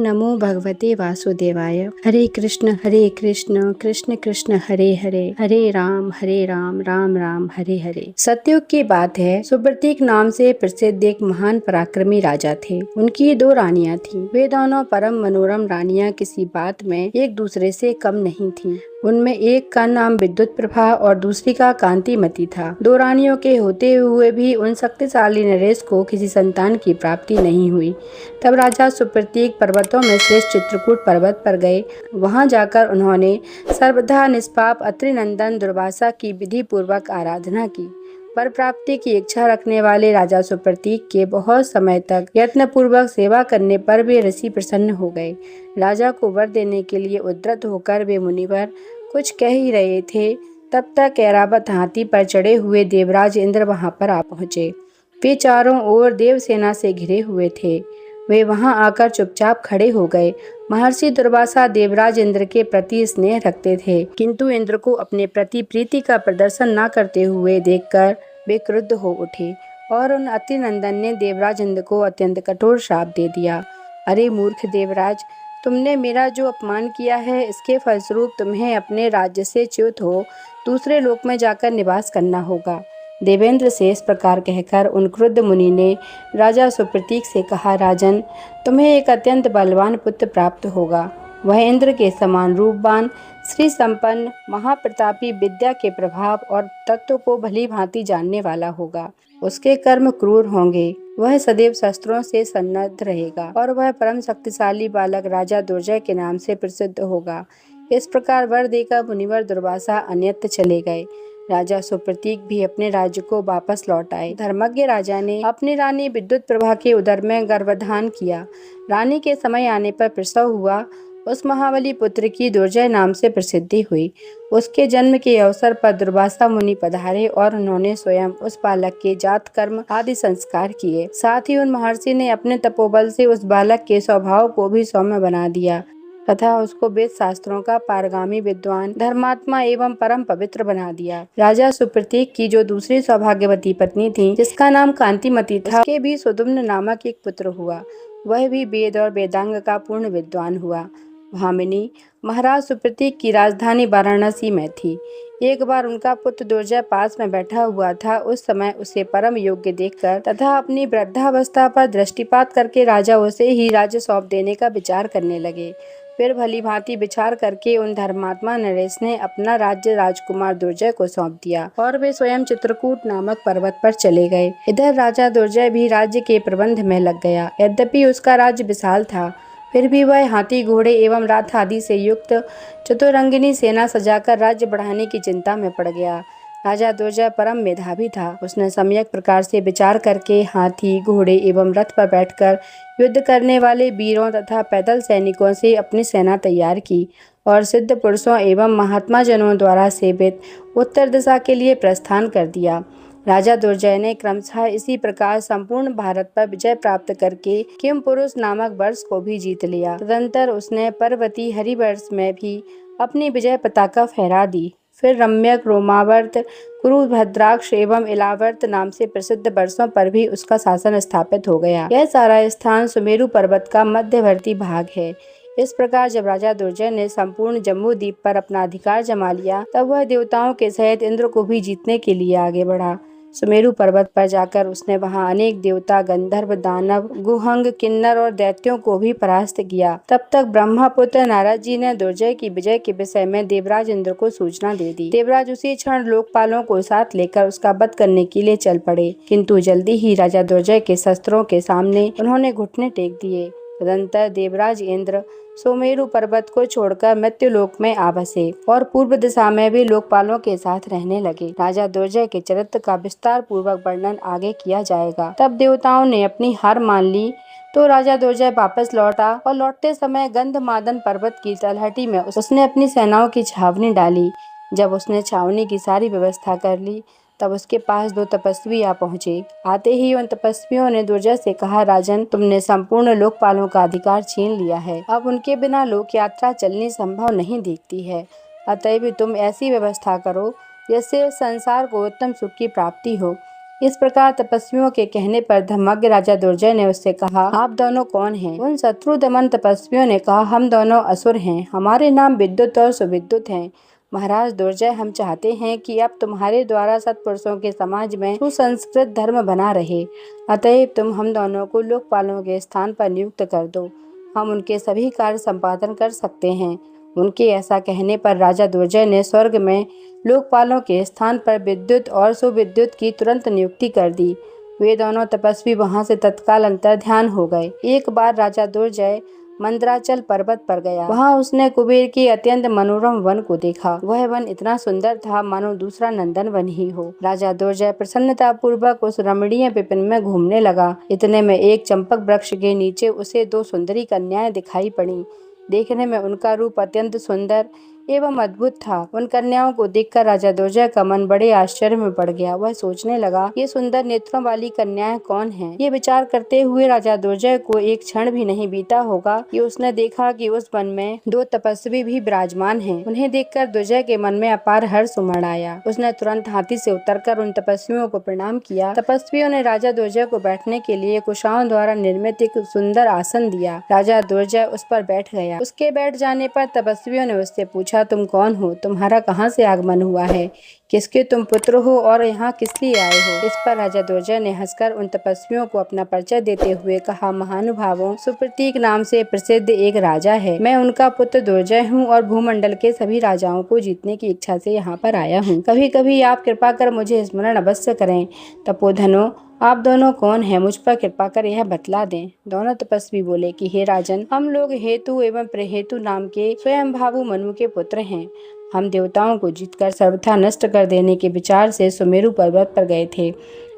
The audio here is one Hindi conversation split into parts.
नमो भगवते वासुदेवाय। हरे कृष्ण कृष्ण कृष्ण हरे हरे, हरे राम राम राम हरे हरे। सतयुग की बात है। सुप्रतीक नाम से प्रसिद्ध एक महान पराक्रमी राजा थे। उनकी 2 रानियां थीं। वे दोनों परम मनोरम रानियां किसी बात में एक दूसरे से कम नहीं थीं। उनमें एक का नाम विद्युत प्रभा और दूसरी का कांतिमती था। 2 रानियों के होते हुए भी उन शक्तिशाली नरेश को किसी संतान की प्राप्ति नहीं हुई। तब राजा सुप्रतीक पर्वतों में श्रेष्ठ चित्रकूट पर्वत पर गए। वहां जाकर उन्होंने सर्वथा निष्पाप अत्रि नंदन दुर्वासा की विधि पूर्वक आराधना की। वर प्राप्ति की इच्छा रखने वाले राजा सुप्रतीक के बहुत समय तक यत्न पूर्वक सेवा करने पर वे ऋषि प्रसन्न हो गए। राजा को वर देने के लिए उद्यत होकर वे मुनिवर कुछ कह ही रहे थे, तब तक ऐरावत हाथी पर चढ़े हुए देवराज इंद्र वहां पर आ पहुंचे। वे चारों ओर देवसेना से घिरे हुए थे। वे वहां आकर चुपचाप खड़े हो गए। महर्षि दुर्वासा देवराज इंद्र के प्रति स्नेह रखते थे, किंतु इंद्र को अपने प्रति प्रीति का प्रदर्शन न करते हुए देखकर वे क्रुद्ध हो उठे और उन अत्रि नंदन ने देवराज इंद्र को अत्यंत कठोर श्राप दे दिया। अरे मूर्ख देवराज, तुमने मेरा जो अपमान किया है, इसके फलस्वरूप तुम्हें अपने राज्य से च्युत हो दूसरे लोक में जाकर निवास करना होगा। देवेंद्र से इस प्रकार कहकर उन क्रुद्ध मुनि ने राजा सुप्रतीक से कहा, राजन, तुम्हें एक अत्यंत बलवान पुत्र प्राप्त होगा। वह इंद्र के समान रूपवान, श्री संपन्न, महाप्रतापी, विद्या के प्रभाव और तत्व को भली भांति जानने वाला होगा। उसके कर्म क्रूर होंगे। वह सदैव शस्त्रों से सन्नद्ध रहेगा और वह परम शक्तिशाली बालक राजा दुर्जय के नाम से प्रसिद्ध होगा। इस प्रकार वर देकर मुनिवर दुर्वासा अन्यत्र चले गए। राजा सुप्रतीक भी अपने राज्य को वापस लौट आए। धर्मज्ञ राजा ने अपनी रानी विद्युत प्रभा के उदर में गर्भधान किया। रानी के समय आने पर प्रसव हुआ। उस महाबली पुत्र की दुर्जय नाम से प्रसिद्धि हुई। उसके जन्म के अवसर पर दुर्वासा मुनि पधारे और उन्होंने स्वयं उस बालक के जात कर्म आदि संस्कार किए। साथ ही उन महर्षि ने अपने तपोबल से उस बालक के स्वभाव को भी सौम्य बना दिया तथा उसको वेद शास्त्रों का पारगामी विद्वान, धर्मात्मा एवं परम पवित्र बना दिया। राजा सुप्रतीक की जो दूसरी सौभाग्यवती पत्नी थी, जिसका नाम कांतिमती था, उसके भी सुदुम्न नामक एक पुत्र हुआ। वह भी वेद और वेदांग का पूर्ण विद्वान हुआ। भामिनी महाराज सुप्रतीक की राजधानी वाराणसी में थी। एक बार उनका पुत्र दुर्जय पास में बैठा हुआ था। उस समय उसे परम योग्य देखकर तथा अपनी वृद्धावस्था पर दृष्टिपात करके राजा उसे ही राज्य सौंप देने का विचार करने लगे। फिर भली भांति विचार करके उन धर्मात्मा नरेश ने अपना राज्य राजकुमार दुर्जय को सौंप दिया और वे स्वयं चित्रकूट नामक पर्वत पर चले गए। इधर राजा दुर्जय भी राज्य के प्रबंध में लग गया। यद्यपि उसका राज्य विशाल था, फिर भी वह हाथी, घोड़े एवं रथ आदि से युक्त चतुरंगिनी सेना सजाकर राज्य बढ़ाने की चिंता में पड़ गया। राजा दुर्जय परम मेधावी था। उसने सम्यक प्रकार से विचार करके हाथी, घोड़े एवं रथ पर बैठकर युद्ध करने वाले वीरों तथा पैदल सैनिकों से अपनी सेना तैयार की और सिद्ध पुरुषों एवं महात्मा जनों द्वारा सेवित उत्तर दिशा के लिए प्रस्थान कर दिया। राजा दुर्जय ने क्रमशः इसी प्रकार संपूर्ण भारत पर विजय प्राप्त करके किम पुरुष नामक वर्ष को भी जीत लिया। तदंतर उसने पर्वती हरिवर्ष में भी अपनी विजय पताका फहरा दी। फिर रम्यक, रोमावर्त, कुरु, भद्राक्ष एवं इलावर्त नाम से प्रसिद्ध वर्षों पर भी उसका शासन स्थापित हो गया। यह सारा स्थान सुमेरु पर्वत का मध्यवर्ती भाग है। इस प्रकार जब राजा दुर्जय ने संपूर्ण जम्बू द्वीप पर अपना अधिकार जमा लिया, तब वह देवताओं के सहित इंद्र को भी जीतने के लिए आगे बढ़ा। सुमेरु पर्वत पर जाकर उसने वहां अनेक देवता, गंधर्व, दानव, गुहंग, किन्नर और दैत्यों को भी परास्त किया। तब तक ब्रह्मपुत्र नारद जी ने दुर्जय की विजय के विषय में देवराज इंद्र को सूचना दे दी। देवराज उसी क्षण लोकपालों को साथ लेकर उसका वध करने के लिए चल पड़े, किंतु जल्दी ही राजा दुर्जय के शस्त्रों के सामने उन्होंने घुटने टेक दिए। तदंतर देवराज इंद्र सुमेरु पर्वत को छोड़कर मृत्युलोक में आ बसे और पूर्व दिशा में भी लोकपालों के साथ रहने लगे। राजा दुर्जय के चरित्र का विस्तार पूर्वक वर्णन आगे किया जाएगा। तब देवताओं ने अपनी हार मान ली तो राजा दुर्जय वापस लौटा और लौटते समय गंधमादन पर्वत की तलहटी में उसने अपनी सेनाओं की छावनी डाली। जब उसने छावनी की सारी व्यवस्था कर ली, तब उसके पास 2 तपस्वी आ पहुंचे। आते ही उन तपस्वियों ने दुर्जय से कहा, राजन, तुमने संपूर्ण लोकपालों का अधिकार छीन लिया है। अब उनके बिना लोक यात्रा चलनी संभव नहीं दिखती है। अतएव तुम ऐसी व्यवस्था करो जिससे संसार को उत्तम सुख की प्राप्ति हो। इस प्रकार तपस्वियों के कहने पर धर्मज्ञ राजा दुर्जय ने उससे कहा, आप दोनों कौन हैं? उन शत्रु दमन तपस्वियों ने कहा, हम दोनों असुर हैं, हमारे नाम विद्युत और सुविद्युत हैं। महाराज दुर्जय, हम चाहते हैं कि अब तुम्हारे द्वारा सत्पुरुषों के समाज में सुसंस्कृत धर्म बना रहे, अतएव तुम हम दोनों को लोकपालों के स्थान पर नियुक्त कर दो, हम उनके सभी कार्य संपादन कर सकते हैं। उनके ऐसा कहने पर राजा दुर्जय ने स्वर्ग में लोकपालों के स्थान पर विद्युत और सुविद्युत की तुरंत नियुक्ति कर दी। वे दोनों तपस्वी वहां से तत्काल अंतर्ध्यान हो गए। एक बार राजा दुर्जय मंदराचल पर्वत पर गया। वहां उसने कुबेर के अत्यंत मनोरम वन को देखा। वह वन इतना सुंदर था मानो दूसरा नंदन वन ही हो। राजा दुर्जय प्रसन्नता पूर्वक उस रमणीय विपिन में घूमने लगा। इतने में एक चंपक वृक्ष के नीचे उसे दो सुंदरी कन्याएं दिखाई पड़ी। देखने में उनका रूप अत्यंत सुंदर एवं अद्भुत था। उन कन्याओं को देखकर राजा दुर्जय का मन बड़े आश्चर्य में पड़ गया। वह सोचने लगा, ये सुंदर नेत्रों वाली कन्याएं कौन हैं? ये विचार करते हुए राजा दुर्जय को एक क्षण भी नहीं बीता होगा कि उसने देखा कि उस वन में दो तपस्वी भी विराजमान हैं। उन्हें देखकर दुर्जय के मन में अपार हर्ष उमड़ आया। उसने तुरंत हाथी से उतरकर उन तपस्वियों को प्रणाम किया। तपस्वियों ने राजा दुर्जय को बैठने के लिए कुशाओं द्वारा निर्मित एक सुंदर आसन दिया। राजा दुर्जय उस पर बैठ गया। उसके बैठ जाने पर तपस्वियों ने उससे पूछा, तुम कौन हो? तुम्हारा कहाँ से आगमन हुआ है? किसके तुम पुत्र हो और यहाँ किस लिए आए हो? इस पर राजा दुर्जय ने हंसकर उन तपस्वियों को अपना परिचय देते हुए कहा, महानुभावों, सुप्रतीक नाम से प्रसिद्ध एक राजा है। मैं उनका पुत्र दुर्जय हूँ और भूमंडल के सभी राजाओं को जीतने की इच्छा से यहाँ पर आया हूँ। कभी कभी आप कृपा कर मुझे स्मरण अवश्य करें। तपोधनों, आप दोनों कौन हैं? मुझ पर कृपा कर यह बतला दें। दोनों तपस्वी बोले कि हे राजन, हम लोग हेतु एवं प्रहेतु नाम के स्वयंभावु मनु के पुत्र हैं। हम देवताओं को जीतकर सर्वथा नष्ट कर देने के विचार से सुमेरु पर्वत पर गए थे।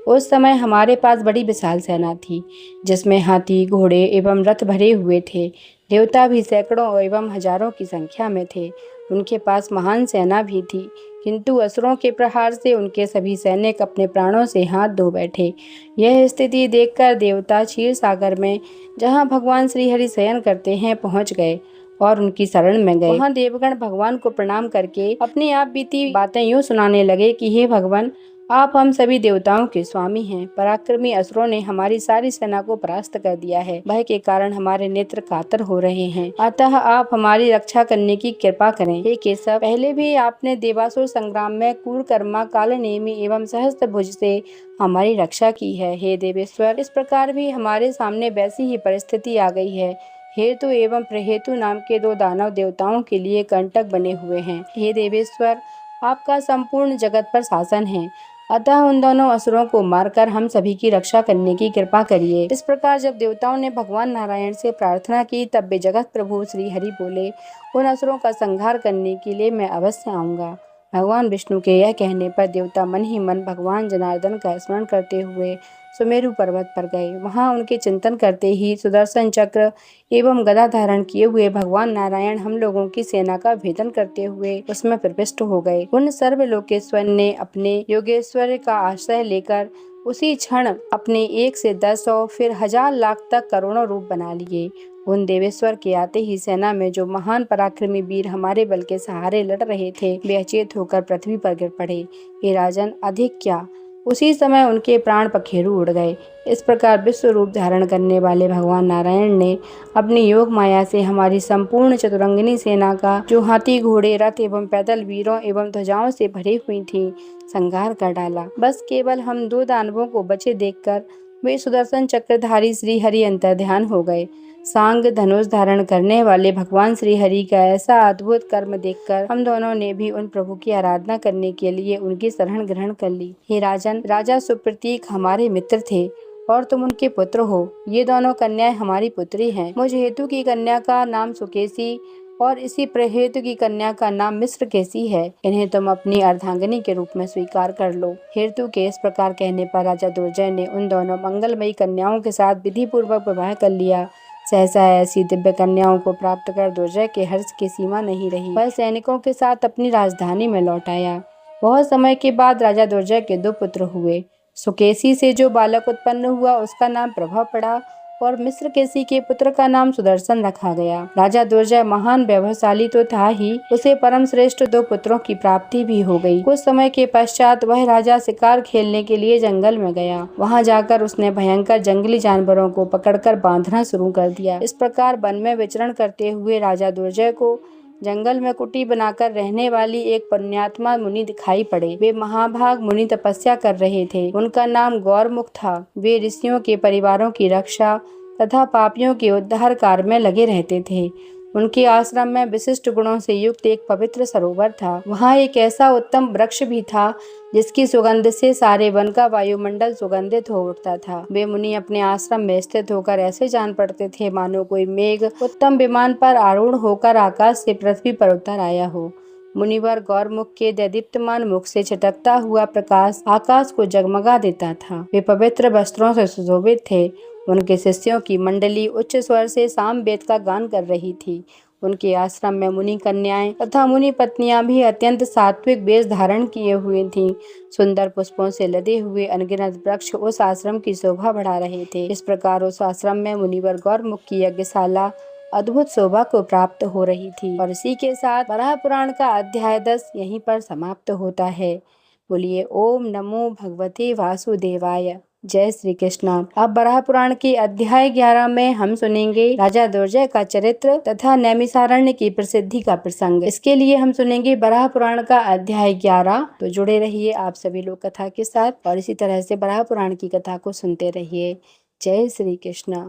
उस समय हमारे पास बड़ी विशाल सेना थी, जिसमें हाथी, घोड़े एवं रथ भरे हुए थे। देवता भी सैकड़ों एवं हजारों की संख्या में थे। उनके पास महान सेना भी थी, किंतु असुरों के प्रहार से उनके सभी सैनिक अपने प्राणों से हाथ धो बैठे। यह स्थिति देखकर देवता क्षीर सागर में, जहाँ भगवान श्री हरि शयन करते हैं, पहुँच गए और उनकी शरण में गए। वहाँ देवगण भगवान को प्रणाम करके अपनी आप बीती बातें यूँ सुनाने लगे कि हे भगवान, आप हम सभी देवताओं के स्वामी हैं। पराक्रमी असुरों ने हमारी सारी सेना को परास्त कर दिया है। भय के कारण हमारे नेत्र कातर हो रहे हैं, अतः आप हमारी रक्षा करने की कृपा करें। हे केशव, पहले भी आपने देवासुर संग्राम में कूरकर्मा, कालनेमी एवं सहस्त्रभुज से हमारी रक्षा की है। हे देवेश्वर, इस प्रकार भी हमारे सामने वैसी ही परिस्थिति आ गई है। हेतु एवं प्रहेतु नाम के दो दानव देवताओं के लिए कंटक बने हुए हैं। हे देवेश्वर, आपका संपूर्ण जगत पर शासन है, अतः उन दोनों असुरों को मारकर हम सभी की रक्षा करने की कृपा करिए। इस प्रकार जब देवताओं ने भगवान नारायण से प्रार्थना की, तब वे जगत प्रभु श्री हरि बोले, उन असुरों का संहार करने के लिए मैं अवश्य आऊँगा। भगवान विष्णु के यह कहने पर देवता मन ही मन भगवान जनार्दन का स्मरण करते हुए सुमेरु पर्वत पर गए। वहां उनके चिंतन करते ही सुदर्शन चक्र एवं गदा धारण किए हुए भगवान नारायण हम लोगों की सेना का भेदन करते हुए उसमें प्रविष्ट हो गए। उन सर्वलोकेश्वर ने अपने योगेश्वर का आश्रय लेकर उसी क्षण अपने 1 से 10 और फिर 1000 लाख तक करोड़ों रूप बना लिए। उन देवेश्वर के आते ही सेना में जो महान पराक्रमी वीर हमारे बल के सहारे लड़ रहे थे, वे अचेत होकर पृथ्वी पर गिर पड़े। हे राजन, अधिक क्या, उसी समय उनके प्राण पखेरु उड़ गए। इस प्रकार विश्व रूप धारण करने वाले भगवान नारायण ने अपनी योग माया से हमारी संपूर्ण चतुरंगिनी सेना का, जो हाथी, घोड़े, रथ एवं पैदल वीरों एवं ध्वजाओं से भरी हुई थी, संहार कर डाला। बस केवल हम 2 दानवों को बचे देखकर वे सुदर्शन चक्रधारी श्री हरि अंतर्ध्यान हो गए। सांग धनुष धारण करने वाले भगवान श्री हरि का ऐसा अद्भुत कर्म देखकर हम दोनों ने भी उन प्रभु की आराधना करने के लिए उनकी शरण ग्रहण कर ली। हे राजन, राजा सुप्रतीक हमारे मित्र थे और तुम उनके पुत्र हो। ये दोनों कन्याएं हमारी पुत्री हैं। मुझ हेतु की कन्या का नाम सुकेशी और इसी प्रहेतु की कन्या का नाम मिश्रकेशी है। इन्हें तुम अपनी अर्धांगिनी के रूप में स्वीकार कर लो। हेतु के इस प्रकार कहने पर राजा दुर्जय ने उन दोनों मंगलमयी कन्याओं के साथ विधि पूर्वक विवाह कर लिया। सहसा ऐसी दिव्य कन्याओं को प्राप्त कर दुर्जय के हर्ष की सीमा नहीं रही। वह सैनिकों के साथ अपनी राजधानी में लौट आया। बहुत समय के बाद राजा दुर्जय के 2 पुत्र हुए। सुकेशी से जो बालक उत्पन्न हुआ उसका नाम प्रभव पड़ा और मिस्र केसी के पुत्र का नाम सुदर्शन रखा गया। राजा दुर्जय महान वैभवशाली तो था ही, उसे परम श्रेष्ठ 2 पुत्रों की प्राप्ति भी हो गई। कुछ समय के पश्चात वह राजा शिकार खेलने के लिए जंगल में गया। वहां जाकर उसने भयंकर जंगली जानवरों को पकड़कर बांधना शुरू कर दिया। इस प्रकार वन में विचरण करते हुए राजा दुर्जय को जंगल में कुटी बनाकर रहने वाली एक पुण्यात्मा मुनि दिखाई पड़े। वे महाभाग मुनि तपस्या कर रहे थे। उनका नाम गौरमुख था। वे ऋषियों के परिवारों की रक्षा तथा पापियों के उद्धार कार्य में लगे रहते थे। उनके आश्रम में विशिष्ट गुणों से युक्त एक पवित्र सरोवर था। वहाँ एक ऐसा उत्तम वृक्ष भी था जिसकी सुगंध से सारे वन का वायुमंडल सुगंधित हो उठता था। वे मुनि अपने आश्रम में स्थित होकर ऐसे जान पड़ते थे मानो कोई मेघ उत्तम विमान पर आरूढ़ होकर आकाश से पृथ्वी पर उतर आया हो। मुनिवर गौरमुख के दैदीप्यमान मुख से छिटकता हुआ प्रकाश आकाश को जगमगा देता था। वे पवित्र वस्त्रों से सुशोभित थे। उनके शिष्यों की मंडली उच्च स्वर से साम वेद का गान कर रही थी। उनके आश्रम में मुनि कन्याएं तथा मुनि पत्नियां भी अत्यंत सात्विक वेश धारण किए हुए थीं। सुंदर पुष्पों से लदे हुए अनगिनत वृक्ष उस आश्रम की शोभा बढ़ा रहे थे। इस प्रकार उस आश्रम में मुनिवर गौरमुख की यज्ञशाला अद्भुत शोभा को प्राप्त हो रही थी। और इसी के साथ वराह पुराण का अध्याय 10 यहीं पर समाप्त होता है। बोलिए ओम नमो भगवते वासुदेवाय। जय श्री कृष्ण। अब वराह पुराण के अध्याय 11 में हम सुनेंगे राजा दुर्जय का चरित्र तथा नैमिषारण्य की प्रसिद्धि का प्रसंग। इसके लिए हम सुनेंगे वराह पुराण का अध्याय 11। तो जुड़े रहिए आप सभी लोग कथा के साथ और इसी तरह से वराह पुराण की कथा को सुनते रहिए। जय श्री कृष्ण।